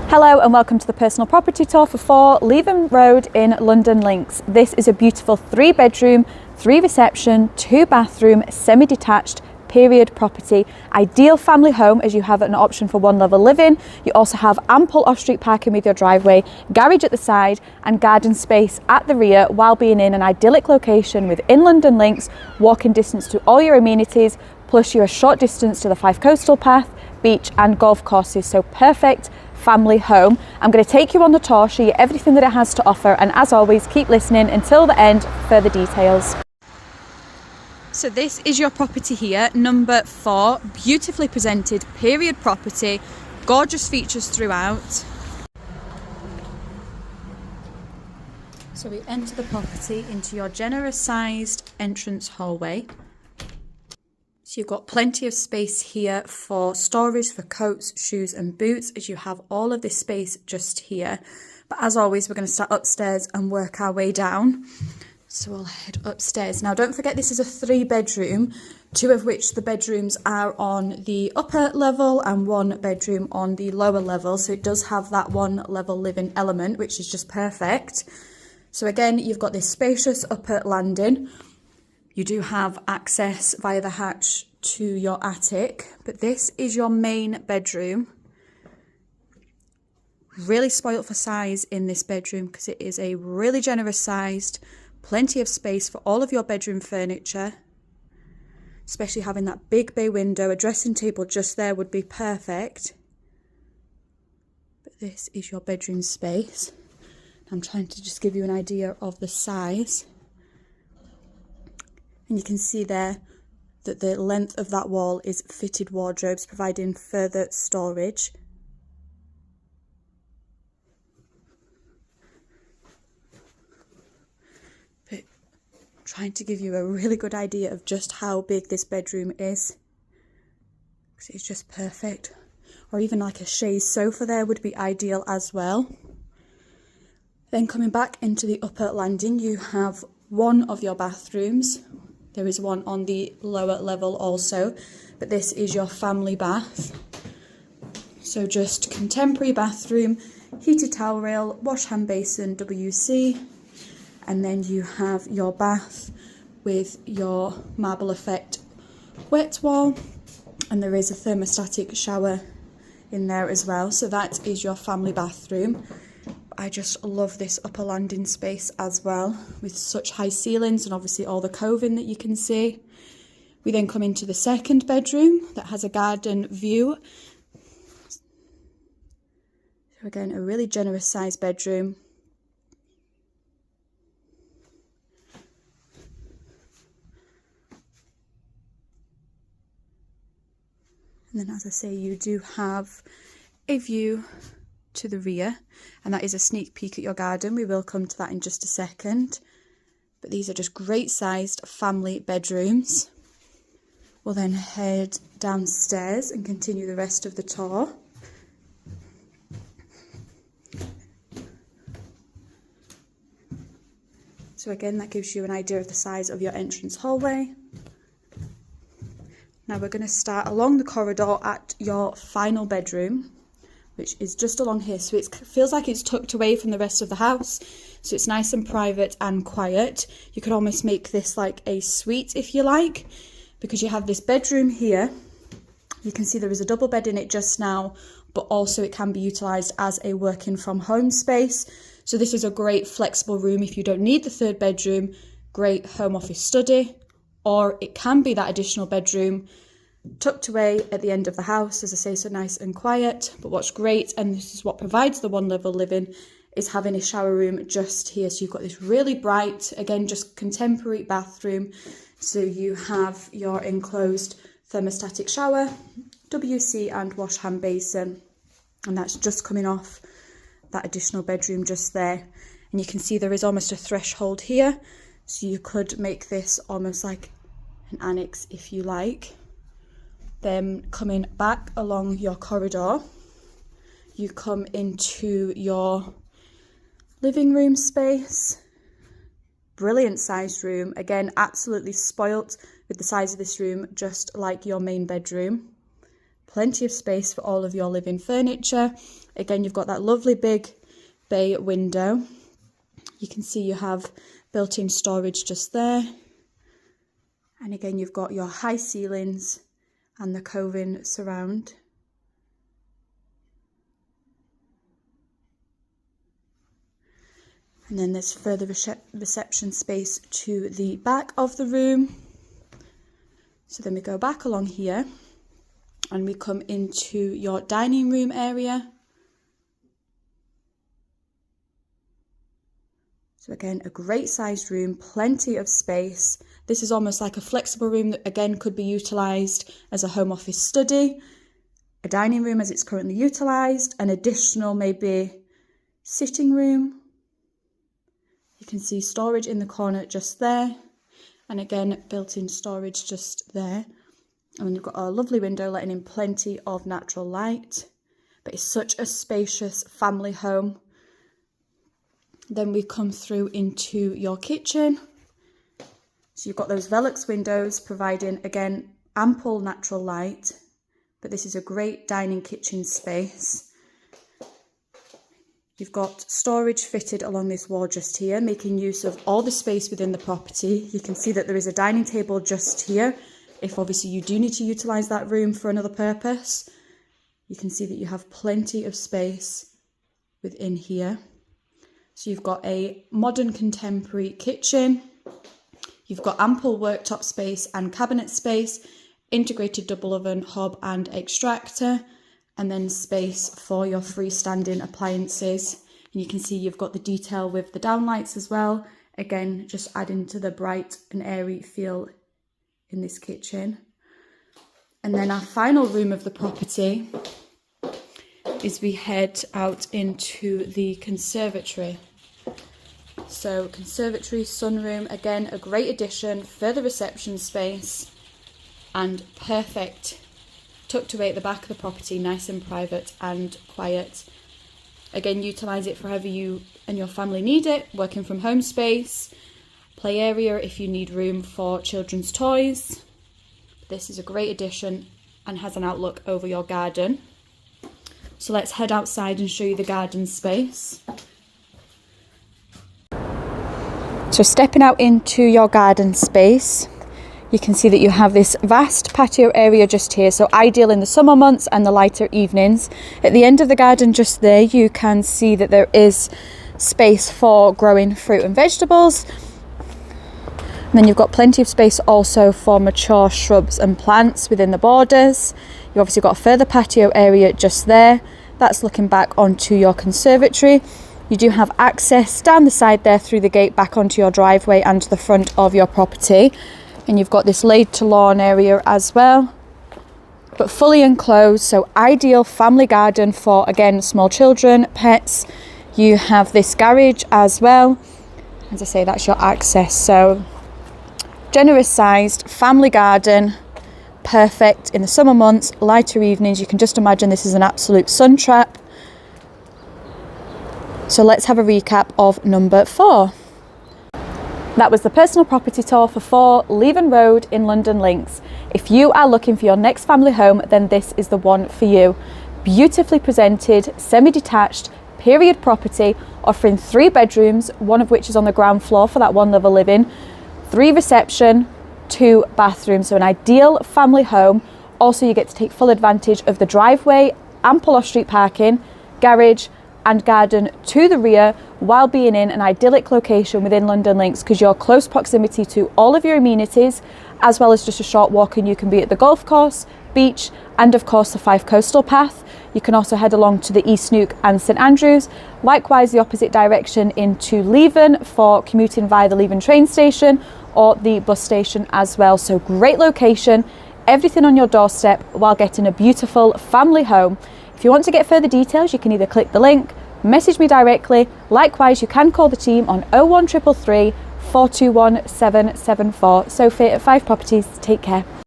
Hello and welcome to the personal property tour for 4 Leven Road in Lundin Links. This is a beautiful 3-bedroom, 3-reception, 2-bathroom, semi-detached period property. Ideal family home as you have an option for 1-level living. You also have ample off-street parking with your driveway, garage at the side and garden space at the rear, while being in an idyllic location within Lundin Links, walking distance to all your amenities, plus you're a short distance to the Fifes Coastal Path, beach and golf courses, so perfect family home. I'm going to take you on the tour, show you everything that it has to offer, and as always keep listening until the end for further details. So this is your property here, number 4, beautifully presented period property, gorgeous features throughout. So we enter the property into your generous sized entrance hallway. So you've got plenty of space here for storage for coats, shoes and boots, as you have all of this space just here. But as always, we're going to start upstairs and work our way down. So we'll head upstairs. Now don't forget this is a 3-bedroom, 2 of which the bedrooms are on the upper level and 1 bedroom on the lower level. So it does have that 1-level living element, which is just perfect. So again, you've got this spacious upper landing. You do have access via the hatch to your attic, but this is your main bedroom. Really spoilt for size in this bedroom because it is a really generous sized, plenty of space for all of your bedroom furniture, especially having that big bay window. A dressing table just there would be perfect. But this is your bedroom space. I'm trying to just give you an idea of the size. And you can see there that the length of that wall is fitted wardrobes, providing further storage. But I'm trying to give you a really good idea of just how big this bedroom is, because it's just perfect. Or even like a chaise sofa there would be ideal as well. Then coming back into the upper landing, you have one of your bathrooms. There is one on the lower level also, but this is your family bath. So just contemporary bathroom, heated towel rail, wash hand basin, WC, and then you have your bath with your marble effect wet wall, and there is a thermostatic shower in there as well. So that is your family bathroom. I just love this upper landing space as well, with such high ceilings and obviously all the coving that you can see. We then come into the 2nd bedroom that has a garden view. So again, a really generous sized bedroom. And then, as I say, you do have a view to the rear, and that is a sneak peek at your garden. We will come to that in just a second, but these are just great sized family bedrooms. We'll then head downstairs and continue the rest of the tour. So again, that gives you an idea of the size of your entrance hallway. Now we're going to start along the corridor at your final bedroom, which is just along here. So it feels like it's tucked away from the rest of the house. So it's nice and private and quiet. You could almost make this like a suite if you like, because you have this bedroom here. You can see there is a double bed in it just now, but also it can be utilised as a working from home space. So this is a great flexible room if you don't need the 3rd bedroom, great home office study, or it can be that additional bedroom tucked away at the end of the house, as I say, so nice and quiet. But what's great, and this is what provides the 1-level living, is having a shower room just here. So you've got this really bright, again, just contemporary bathroom. So you have your enclosed thermostatic shower, WC and wash hand basin, and that's just coming off that additional bedroom just there. And you can see there is almost a threshold here, so you could make this almost like an annex if you like. Then coming back along your corridor, you come into your living room space. Brilliant sized room. Again, absolutely spoilt with the size of this room, just like your main bedroom. plenty of space for all of your living furniture. Again, you've got that lovely big bay window. You can see you have built-in storage just there. And again, you've got your high ceilings and the cove-in surround. And then there's further reception space to the back of the room. So then we go back along here and we come into your dining room area. So again, a great sized room, plenty of space. This is almost like a flexible room that again could be utilised as a home office study, a dining room as it's currently utilised, an additional maybe sitting room. You can see storage in the corner just there, and again built-in storage just there. And then you've got a lovely window letting in plenty of natural light, but it's such a spacious family home. Then we come through into your kitchen. So you've got those Velux windows providing, again, ample natural light, but this is a great dining kitchen space. You've got storage fitted along this wall just here, making use of all the space within the property. You can see that there is a dining table just here, if obviously you do need to utilise that room for another purpose. You can see that you have plenty of space within here. So you've got a modern contemporary kitchen. You've got ample worktop space and cabinet space, integrated double oven, hob and extractor, and then space for your freestanding appliances. And you can see you've got the detail with the downlights as well. Again, just adding to the bright and airy feel in this kitchen. And then our final room of the property is we head out into the conservatory. So conservatory, sunroom, again a great addition, further reception space and perfect, tucked away at the back of the property, nice and private and quiet. Again, utilise it for however you and your family need it, working from home space, play area if you need room for children's toys. This is a great addition and has an outlook over your garden. So let's head outside and show you the garden space. So stepping out into your garden space, you can see that you have this vast patio area just here, so ideal in the summer months and the lighter evenings. At the end of the garden just there, you can see that there is space for growing fruit and vegetables. And then you've got plenty of space also for mature shrubs and plants within the borders. You've obviously got a further patio area just there. That's looking back onto your conservatory. You do have access down the side there through the gate back onto your driveway and the front of your property. And you've got this laid to lawn area as well, but fully enclosed, so ideal family garden for, again, small children, pets. You have this garage as well. As I say, that's your access. So generous sized family garden, perfect in the summer months, lighter evenings. You can just imagine this is an absolute sun trap. So let's have a recap of number 4. That was the personal property tour for 4 Leven Road in Lundin Links. If you are looking for your next family home, then this is the one for you. Beautifully presented, semi-detached, period property, offering 3 bedrooms, one of which is on the ground floor for that one level living, 3 reception, 2 bathrooms, so an ideal family home. Also, you get to take full advantage of the driveway, ample off-street parking, garage, and garden to the rear, while being in an idyllic location within Lundin Links, because you're close proximity to all of your amenities, as well as just a short walk, and you can be at the golf course, beach, and of course the Fifes Coastal Path. You can also head along to the East Neuk and St Andrews, likewise the opposite direction into Leven for commuting via the Leven train station or the bus station as well. So great location, everything on your doorstep while getting a beautiful family home. If you want to get further details, you can either click the link, message me directly. Likewise, you can call the team on 01333 421 774. Sophie at 5 Properties. Take care.